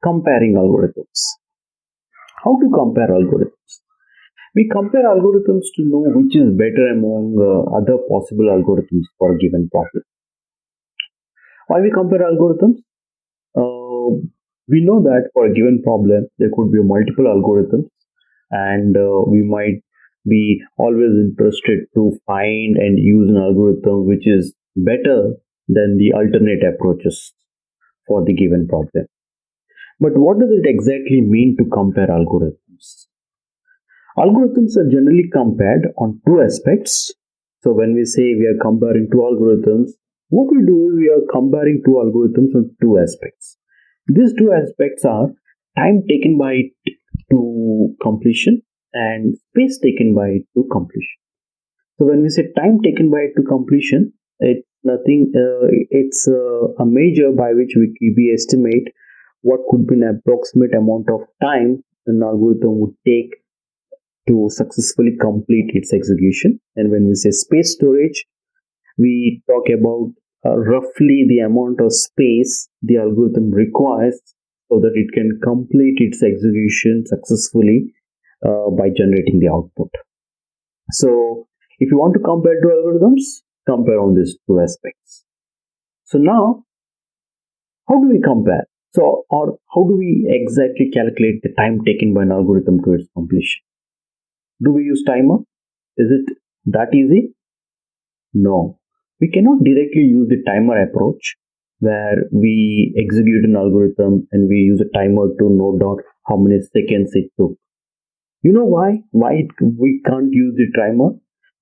comparing algorithms. How to compare algorithms? We compare algorithms to know which is better among other possible algorithms for a given problem. Why we compare algorithms? We know that for a given problem, there could be multiple algorithms, and we might be always interested to find and use an algorithm which is better than the alternate approaches for the given problem. But what does it exactly mean to compare algorithms? Algorithms are generally compared on two aspects. So when we say we are comparing two algorithms, what we do is we are comparing two algorithms on two aspects. These two aspects are time taken by it to completion and space taken by it to completion. So when we say time taken by it to completion, it's nothing. It's a measure by which we estimate what could be an approximate amount of time an algorithm would take to successfully complete its execution. And when we say space storage, we talk about roughly the amount of space the algorithm requires so that it can complete its execution successfully by generating the output. So if you want to compare two algorithms, compare on these two aspects. So now, how do we compare? Or how do we exactly calculate the time taken by an algorithm to its completion? Do we use timer? Is it that easy? No. We cannot directly use the timer approach where we execute an algorithm and we use a timer to note down how many seconds it took. You know why? We can't use the timer?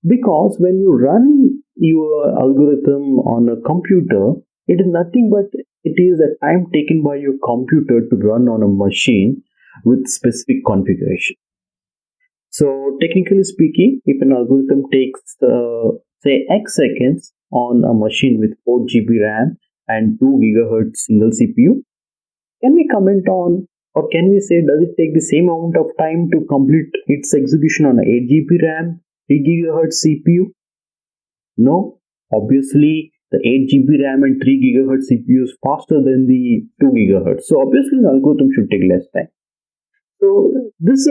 Because when you run your algorithm on a computer, it is nothing but it is a time taken by your computer to run on a machine with specific configuration. So technically speaking, if an algorithm takes say X seconds on a machine with 4 GB RAM and 2 GHz single CPU, can we comment on, or can we say, does it take the same amount of time to complete its execution on a 8 GB RAM, 3 GHz CPU? No, obviously the 8 GB RAM and 3 GHz CPU is faster than the 2 GHz. So obviously the algorithm should take less time. So this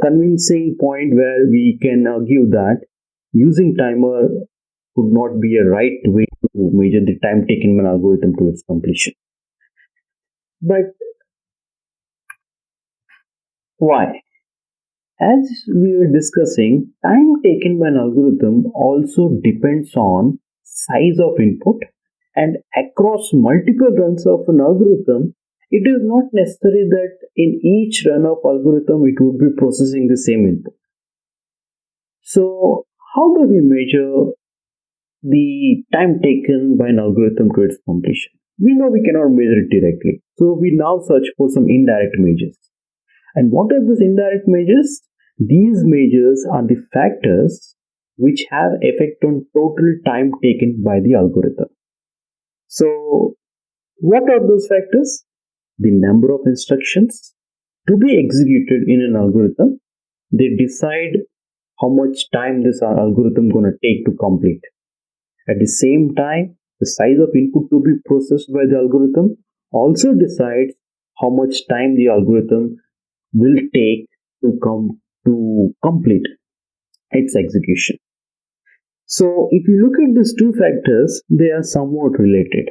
convincing point where we can argue that using timer would not be a right way to measure the time taken by an algorithm to its completion. But why? As we were discussing, time taken by an algorithm also depends on size of input, and across multiple runs of an algorithm, it is not necessary that in each run of algorithm it would be processing the same input. So how do we measure the time taken by an algorithm to its completion? We know we cannot measure it directly. So we now search for some indirect measures. And what are these indirect measures? These measures are the factors which have effect on total time taken by the algorithm. So what are those factors? The number of instructions to be executed in an algorithm. They decide how much time this algorithm going to take to complete. At the same time, the size of input to be processed by the algorithm also decides how much time the algorithm will take to complete its execution. So if you look at these two factors, they are somewhat related.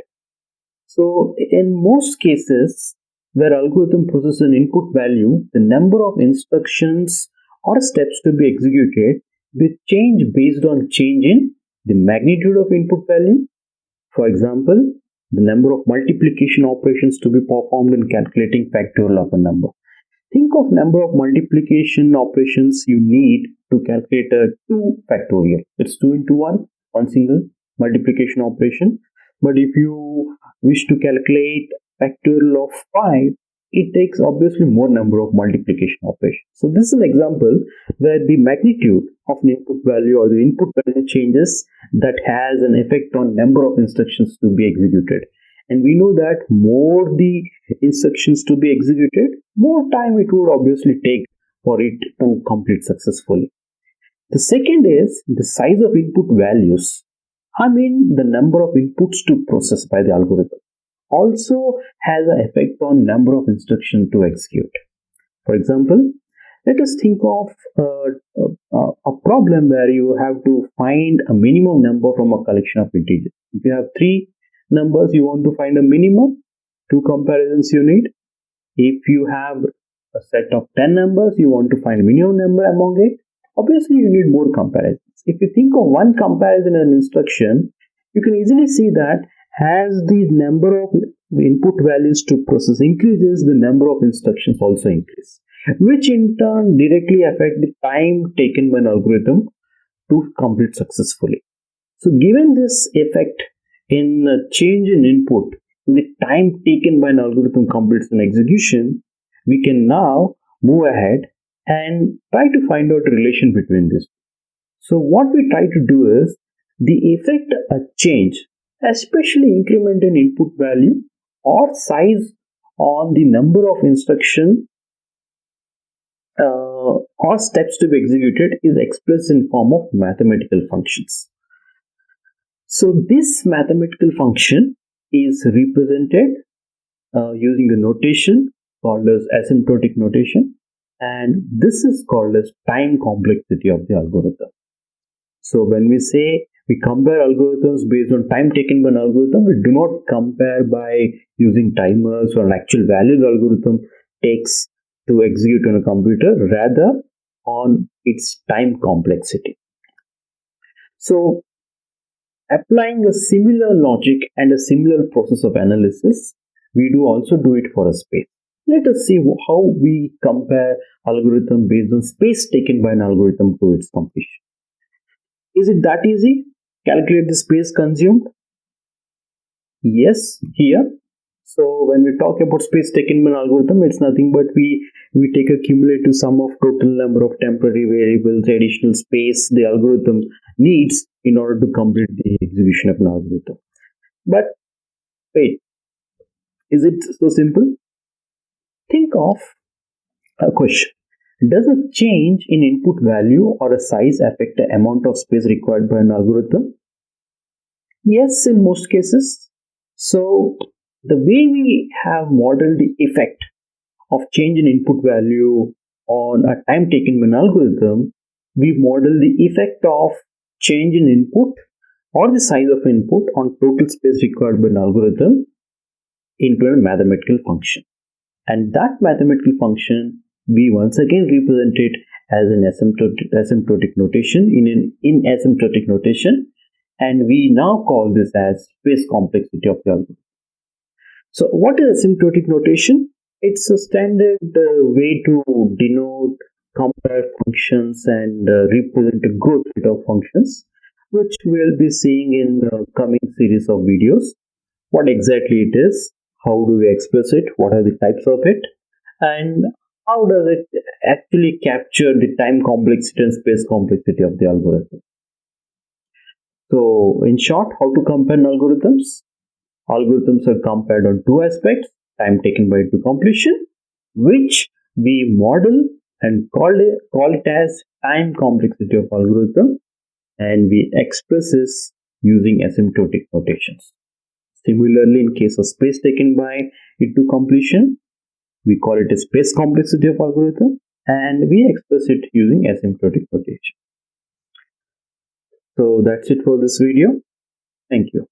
So in most cases where algorithm processes an input value, the number of instructions or steps to be executed will change based on change in the magnitude of input value. For example, the number of multiplication operations to be performed in calculating factorial of a number. Think of number of multiplication operations you need to calculate a 2 factorial. It's 2 into 1, one single multiplication operation. But if you wish to calculate factorial of 5, it takes obviously more number of multiplication operations. So this is an example where the magnitude of the input value or the input value changes that has an effect on number of instructions to be executed. And we know that more the instructions to be executed, more time it would obviously take for it to complete successfully. The second is the size of input values. I mean the number of inputs to process by the algorithm. also has an effect on number of instructions to execute. For example, let us think of a problem where you have to find a minimum number from a collection of integers. If you have three numbers, you want to find a minimum, two comparisons you need. If you have a set of 10 numbers, you want to find a minimum number among it. Obviously, you need more comparisons. If you think of one comparison in an instruction, you can easily see that as the number of input values to process increases, the number of instructions also increase, which in turn directly affect the time taken by an algorithm to complete successfully. So given this effect in a change in input, the time taken by an algorithm completes an execution, we can now move ahead and try to find out a relation between this. So what we try to do is the effect a change, especially increment in input value or size on the number of instruction or steps to be executed is expressed in form of mathematical functions. So this mathematical function is represented using a notation called as asymptotic notation, and this is called as time complexity of the algorithm. So when we say we compare algorithms based on time taken by an algorithm, we do not compare by using timers or an actual value the algorithm takes to execute on a computer, rather on its time complexity. So applying a similar logic and a similar process of analysis, we do also do it for a space. Let us see how we compare algorithm based on space taken by an algorithm to its completion. Is it that easy? Calculate the space consumed? Yes, here. So when we talk about space taken by an algorithm, it's nothing but we take a cumulative sum of total number of temporary variables, additional space the algorithm needs in order to complete the execution of an algorithm. But wait, is it so simple? Think of a question. Does a change in input value or a size affect the amount of space required by an algorithm? Yes, in most cases. So the way we have modeled the effect of change in input value on a time taken by an algorithm, we model the effect of change in input or the size of input on total space required by an algorithm into a mathematical function. And that mathematical function we once again represent it as an asymptotic notation in asymptotic notation, and we now call this as space complexity of the algorithm. So what is asymptotic notation? It's a standard way to denote compare functions and represent a growth rate of functions, which we'll be seeing in the coming series of videos. What exactly it is, how do we express it, what are the types of it, and how does it actually capture the time complexity and space complexity of the algorithm. So in short, how to compare algorithms? Algorithms are compared on two aspects: time taken by it to completion, which we model and call it as time complexity of algorithm, and we express this using asymptotic notations. Similarly, in case of space taken by it to completion, we call it a space complexity of algorithm, and we express it using asymptotic notation. So that's it for this video. Thank you.